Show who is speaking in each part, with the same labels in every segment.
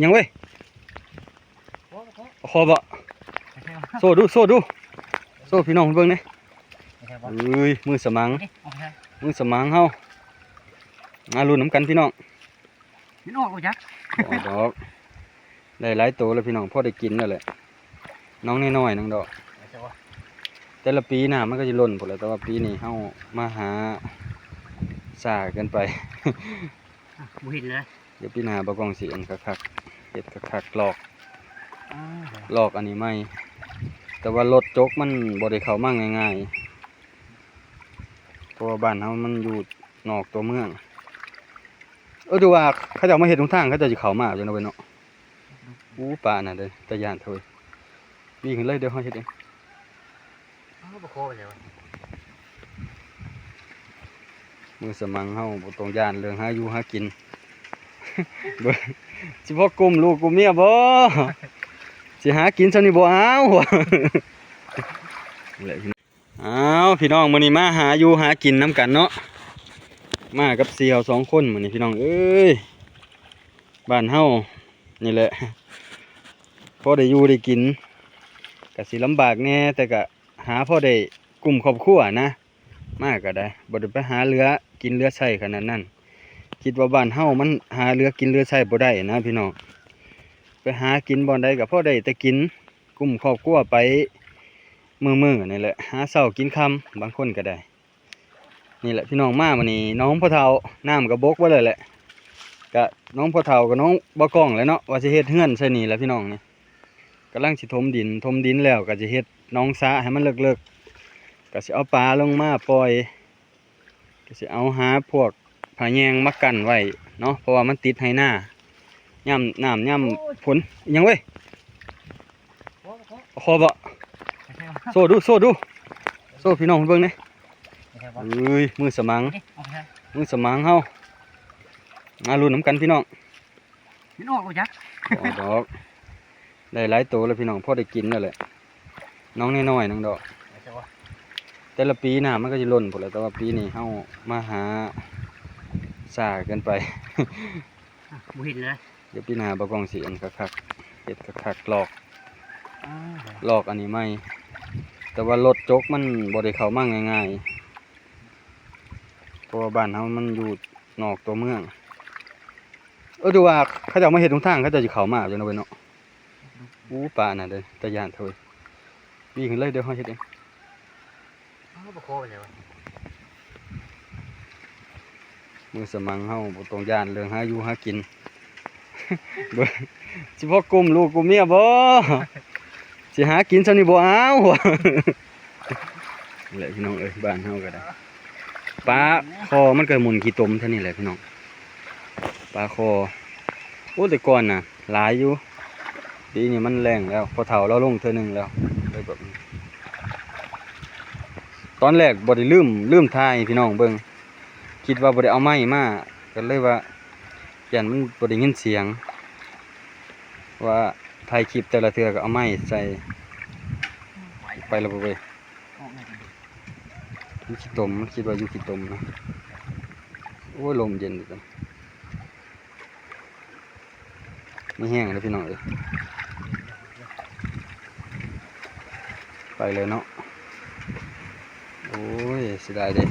Speaker 1: ยังเว้ยคอบ่โซ่ดูโซ่พี่น้องเบิ่งนี่เอ้ยมือสมังเฮามาลุ้นน้ำกันพี่น้อง
Speaker 2: พี่น้องกูจัก
Speaker 1: ดอกได้หลายตัวแล้วพี่น้องพอได้กินแล้วแหละน้องน้อยๆน้องดอกแต่ละปีหน้ามันก็จะล้นหมดแล้วแต่ว่าปีนี้เฮามาหาซ่าเกินไป
Speaker 2: บ่เห็นเลย
Speaker 1: เดี๋ยวปีหน้าบ่กองสิอันคักๆเฮ็ดคักๆหลอกอันนี้ไม่แต่ว่ารถจกมันบ่ได้เข้ามาง่ายๆเพราะว่าบ้านเฮามันอยู่นอกตัวเมืองดูว่าเขาจะมาเฮ็ดทางเขาจะเข้ามาจังเนาะเว้ยเนาะป่าน่ะเด้อตะย่านเถอะวิ่งเลยเดี๋ยวเฮาเฮ็ดเอง
Speaker 2: บ่โคเลยวะ
Speaker 1: มือสมังเฮาบ่ต้องย่านเรื่องหาอยู่หากินเบิ่งสิพ่อกุมลูกกุมเมียบ่สิหากินซะนี่บ่เอาพี่น้องมื้อนี้มาหาอยู่หากินนํกันเนาะมากับเสี่ยว2คนมื้อนี้พี่น้องเอ้ยบ้านเฮานี่แหละพอได้อยู่ได้กินก็สิลำบากแน่แต่ก็หาพอได้กลุ่มครอบครัวนะมากก็ได้บ่ได้ไปหาเรือกินเรือใช้ขนาดนั้นคิดว่าบ้านเฮามันหาเรือกินเรือใช้บ่ได้นะพี่น้องไปหากินบ่อนใดก็พอได้แต่กินกลุ่มครอบครัวไปมื้อนี่แหละหาเช้ากินค่ำบางคนก็ได้นี่แหละพี่น้องมามื้อนี้น้องพ่อเฒ่าน้ำก็บกไว้เลยแหละก็น้องพ่อเฒ่ากับน้องบ่กล้องแหล้วเนาะว่าสิเฮ็ดเฮือนใส่นี่แหละพี่น้องนี่กำลังสิถมดินแล้วก็สิเฮ็ดน้องสระให้มันเลิกๆก็สิเอาปลาลงมาปล่อยก็สิเอาหาพวกผาแยงมากั้นไว้เนาะเพราะว่ามันติดให้หน้าย่ำน้ำย่ำฝนยังเว้ยคอบ่โซ่ดูโซ่พี่น้องเบิ่งนี่เอ้ยมือสมังเฮามาลุ้นน้ำกันพี่น้อง
Speaker 2: กูจัก
Speaker 1: ดอกได้หลายตัวแล้วพี่น้องพอได้กินแล้วแหละน้องน้อยๆน้องดอกแต่ละปีหน้ามันก็จะล้นหมดแล้วแต่ว่าปีนี้เฮามาหาซ่าเกินไป
Speaker 2: บ่เห็นเลย
Speaker 1: เดี๋ยวปีหน้าบ่กองสิอันคักๆเฮ็ดคักๆหลอกอันนี้ไม่แต่ว่ารถจกมันบ่ได้เข้ามาง่ายๆเพราะว่าบ้านเฮามันอยู่นอกตัวเมืองดูว่าเขาจะมาเฮ็ดทางเขาจะเข้ามาจังเนาะเว้ยเนาะป่าน่ะเด้อตะย่านเถอะวิ่งเลยเดี๋ยวเฮาเฮ็ดเอง
Speaker 2: บ่โคเลยวะ
Speaker 1: มือสมังเฮาบ่ต้องย่านเรื่องหาอยู่หากินเบิ่งสิพ่อกุมลูกกุมเมียบ่สิหากินซะนี่บ่เอาแหละพี่น้องเอ้ยบ้านเฮาก็ได้ปลาคอมันก็หมุนขี้ตมเท่านี้แหละพี่น้องปลาคอแต่ก่อนน่ะหลายอยู่ปีนี้มันแรงแล้วพอเฒ่าเราลงเทื่อนึงแล้วเลยแบบตอนแรกบ่ได้ลืมถ่ายพี่น้องเบิ่งคิดว่าบ่ได้เอาไม้มาก็เลยว่ายันมันบ่ได้ยินเสียงว่าถ่ายคลิปแต่ละเทื่อก็เอาไม้ใส่ไปแล้วบ่เว้ยอยู่ขี้ตมคิดว่าอยู่ขี้ตมนะลมเย็นจังไม่แห้งเลยพี่น้องเอ้ยไปเลยเนาะเสียดายเด้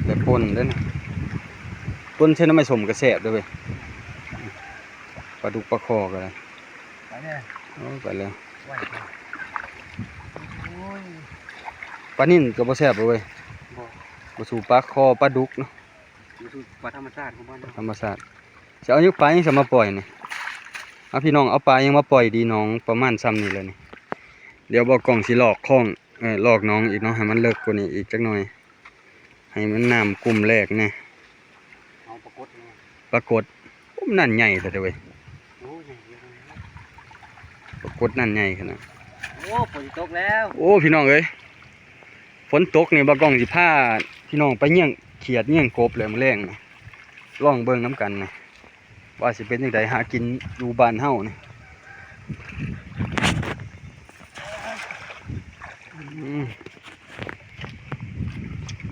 Speaker 1: แต่ป่นเด้อนะป่นเช่นน้ำไม่สมกระแสบด้วยเว้ยปลาดุกปลาคอกันเลยไปเลยปลานิ่นกับปลาแสบเลยเว้ยปลาสูปลาคอปลาดุกเนาะ
Speaker 2: ปลาธรรมชาติของบ้าน
Speaker 1: ธรรมชาติจะเอายุกปลายังจะมาปล่อยนี่เอาพี่น้องเอาปลายังมาปล่อยดีน้องประมาณซ้ำนี่เลยนี่เดี๋ยวบอกกล่องสิหลอกข้องหลอกน้องอีกเนาะให้มันเลิกกว่านี้อีกจักหน่อยให้มันน้ำกลุ่มแรกเนี่ยปรากฏนั่นใหญ่แต่เว้ยปรากฏนั่นใหญ่ขนาด
Speaker 2: ฝนตกแล้ว
Speaker 1: พี่น้องเอ้ยฝนตกนี่บอกกล่องสิพาพี่น้องไปเยี่ยงเขียดเยี่ยงกบเลยมื้อแรงนี่ล่องเบิ่งน้ำกันนะว่าสิเป็นยังไงหากินอยู่บ้านเฮานี่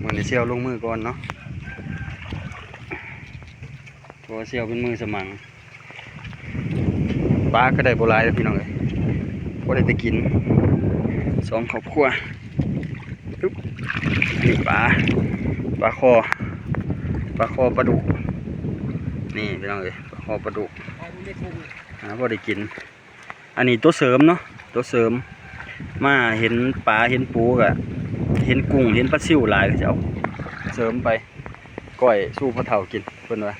Speaker 1: มันเชี่ยวลงมือก่อนเนาะตัวเชี่ยวเป็นมือสมัง ปลาก็ได้บ่หลายแล้วพี่น้องเอ้ยบ่ได้แต่กิน2ครอบครัวปึ๊บนี่ปลาคอปลาดุกนี่พี่น้องเอ้ยปลาคอปลาดุกพอได้กินอันนี้ตัวเสริมเนาะตัวเสริมมาเห็นปลาเห็นปูกะเห็นกุ้งเห็นปลาซิวหลายก็จะเอาเสริมไปก้อยสู้พ่อเฒ่ากินเพิ่นว่า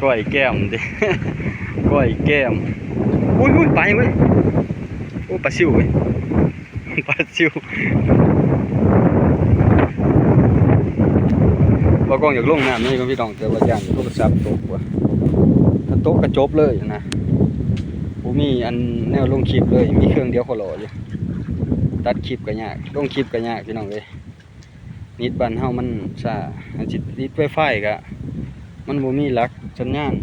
Speaker 1: ก้อยแก้มดิ ก้อยแก้มอุ้ยไปเว้ยโอ้ปลาซิวเว้ย ปลาซิวว่ากล้องอยากลงน้ำนี่ก็พี่น้องแต่ว่าย่านโทรศัพท์ตกว่ะถ้าตกก็จบเลยนะผมมีอันแนวลงคลิปเลยมีเครื่องเดียวขอรออยู่ตัดคลิปก็ยากลงคลิปก็ยากพี่น้องเลยนิดบ้านเฮามันซ่าอันสิติด Wi-Fi ก็มันบ่มีหลักสัญญาณ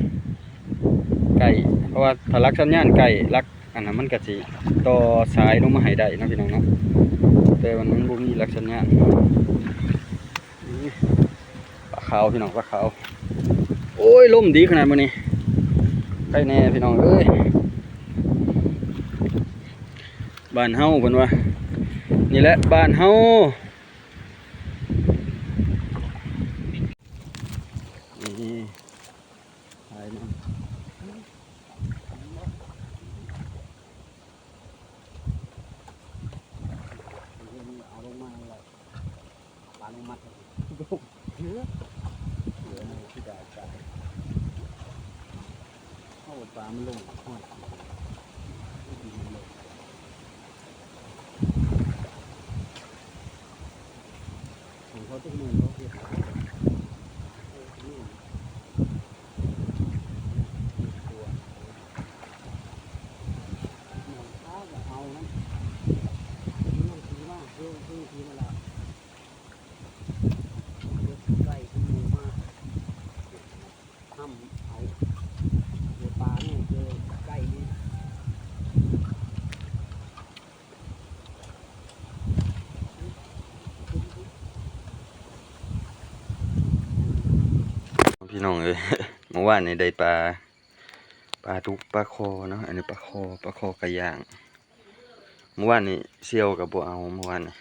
Speaker 1: ไกลเพราะว่าถ้าหลักสัญญาณไกลหลักอันนั้นมันก็สิต่อสายลงมาให้ได้นะพี่น้องเนาะแต่มันบ่มีหลักสัญญาณปลาขาวพี่น้องปลาขาวโอ้ยลมดีขนาดมื้อนี้ใกล้แน่พี่น้องเอ้ยบ้านเฮาเพิ่นว่านี่แหละบ้านเฮานี่ถ่ายมันเอาลงมาเลยปลาลงมาเหลือที่ได้ใจเอาปลามันลงหอดเขาทุกมือเขาเก็บเอานะมันสีมากเพิ่มสีมาแล้วไก่ขึ้นมือมากทำเอาเดี๋ยวปลาเนี่ยเจอไก่นี่พี่น้องเอ้ย เมื่อวานนี่ได้ปลาดุกปลาคอเนาะอันนี้ปลาคอกระย่างเมื่อวานนี่เซียวกับบัวเอาเมื่อวานนี่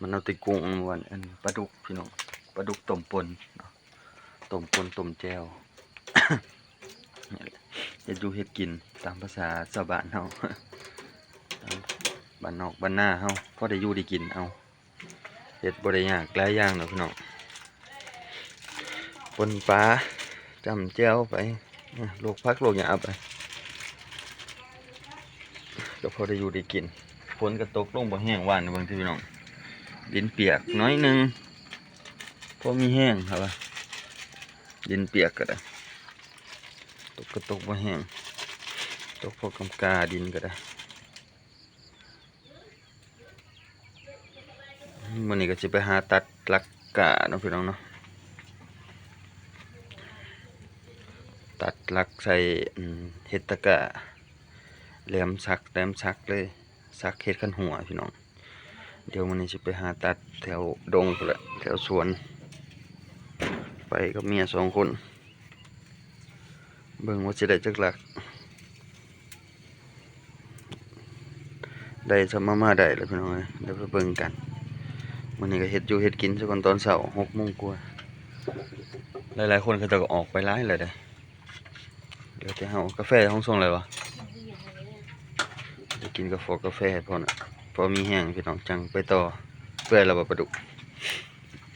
Speaker 1: มันเอาแติกุ้งเมื่อวานอันปลาดุกพี่น้องปลาดุกต้มปนเนาะต้มแจ่ว เฮ็ดอยู่เฮ็ดกินตามภาษาชาวบ้านเฮา บ้านนอกบ้านหน้าเฮาพอได้อยู่ได้กินเอาเฮ็ดบ่ได้ยากหลายอย่างเนาะพี่น้องปนปลาจำแจ่วไปโลกพักโลกหยาไปก็พอได้อยู่ได้กินฝนก็ตกลงบ่แห้งหวานบางทีพี่น้องดินเปียกน้อยนึงพอมีแห้งครับดินเปียกก็ได้ตกก็ตกบ่แห้งตกพอกำกาดินก็ได้วันนี้ก็จะไปหาตัดลักกาเนาะพี่น้องเนาะตัดลักใส่เฮ็ดตะกะแหลมซักเลยซักเฮ็ดขันหัวพี่น้องเดี๋ยววันนี้จะไปหาตัดแถวดงพุ่นแหละแถวสวนไปกับเมีย2 คนเบิ่งว่าจะได้จักหลักได้สมมาได้แล้วพี่น้องเดี๋ยวไปเบิ่งกันวันนี้ก็เฮ็ดอยู่เฮ็ดกินซะก่อนตอนเช้า6 โมงกว่าหลายๆคนเขาจะก็ออกไปหลายเลยเด้เดี๋ยวจะเฮากาแฟห้องส่งเลยวะจะกินกาแฟพอน่ะพอมีแห้งพี่น้องจังไปต่อเพื่อเราปลาดุก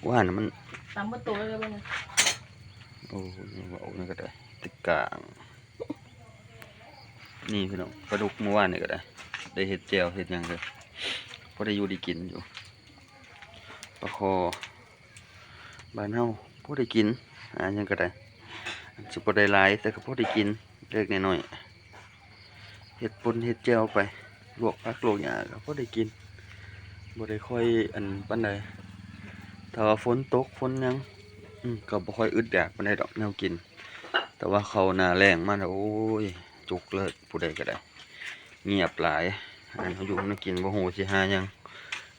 Speaker 1: ว่าน่ะมัน
Speaker 3: ตามประตูเลยบ้าง
Speaker 1: โอ้นี่ว่านี่ก็ได้ติดกลางนี่พี่น้องปลาดุกเมื่อวานนี่ก็ได้เห็ดแจ่วเห็ดหยังเลยพอได้อยู่ได้กินอยู่ปลาคอบ้านเฮาพอได้กินหยังก็ได้สิบ่ได้หลายแต่ก็พอได้กินเล็กน้อยๆเห็ดป่นเห็ดแจ่วไปลวกผักลวกหญ้าก็พอได้กินบ่ได้ค่อยอันปานใดถ้าว่าฝนตกฝนหยังก็บ่ค่อยอึดอยากปานใดดอกแนวกินแต่ว่าเขาหน้าแล้งมาแล้วโอ้ยจุกเลิศผู้ใดก็ได้เงียบหลายอันเขาอยู่นำกินบ่ฮู้สิหาหยัง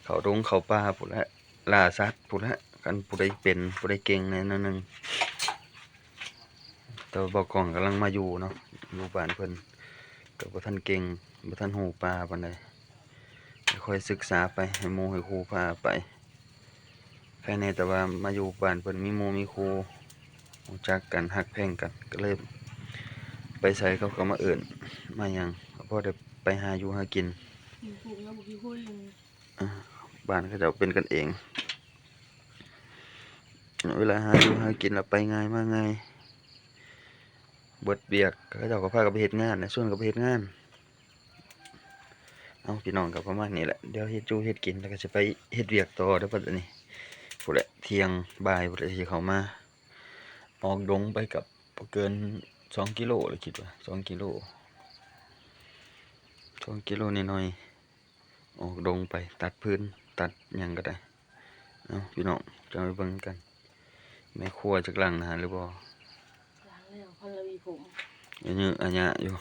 Speaker 1: เขาดงเขาป่าพุ่นละล่าสัตว์พุ่นละกันผู้ใดเป็นผู้ใดเก่งแน่นอนนึงแต่ว่าบ่กล้องกำลังมาอยู่เนาะ อยู่บ้านเพิ่นก็บ่ทันเก่งบ่ทันฮู้ปลาปานใดค่อยศึกษาไปให้หมู่ให้ครูพาไปแค่นี้แต่ว่ามาอยู่บ้านเพิ่นมีหมู่มีครูรู้จักกันฮักแพงกันก็เลยไปไสเขาก็มาเอิ้นมาหยังก็พอได้ไปหาอยู่หากิน
Speaker 3: มีผูกแล้วบุกี้คุยยัง
Speaker 1: บ้านเขาเจะเป็นกันเองเวลาหาอยู่หากินแล้วไปง่ายมาง่ายเบิดเบียกเขาเจ้าก็พากันไปเฮ็ดงานนะส่วนก็ไปเฮ็ดงานเอาพี่น้องก็ประมาณนี้แหละเดี๋ยวเฮ็ดจูเฮ็ดกินแล้วก็จะไปเฮ็ดเวียกต่อเด้อบัดนี้พุ่นแหละเที่ยงบ่ายพุ่นแหละสิเข้ามาออกดงไปกับบ่เกิน2กิโลเลยคิดว่า2กิโล2กิโลนิดหน่อยๆออกดงไปตัดพื้นตัดหยังก็ได้เอาพี่น้องจะไปเบิ่งกันแม่ครัวจักล้างอาหารหรือบ่
Speaker 3: ล้างแล้วพันละวีผม
Speaker 1: อันนี้อันยะอยู่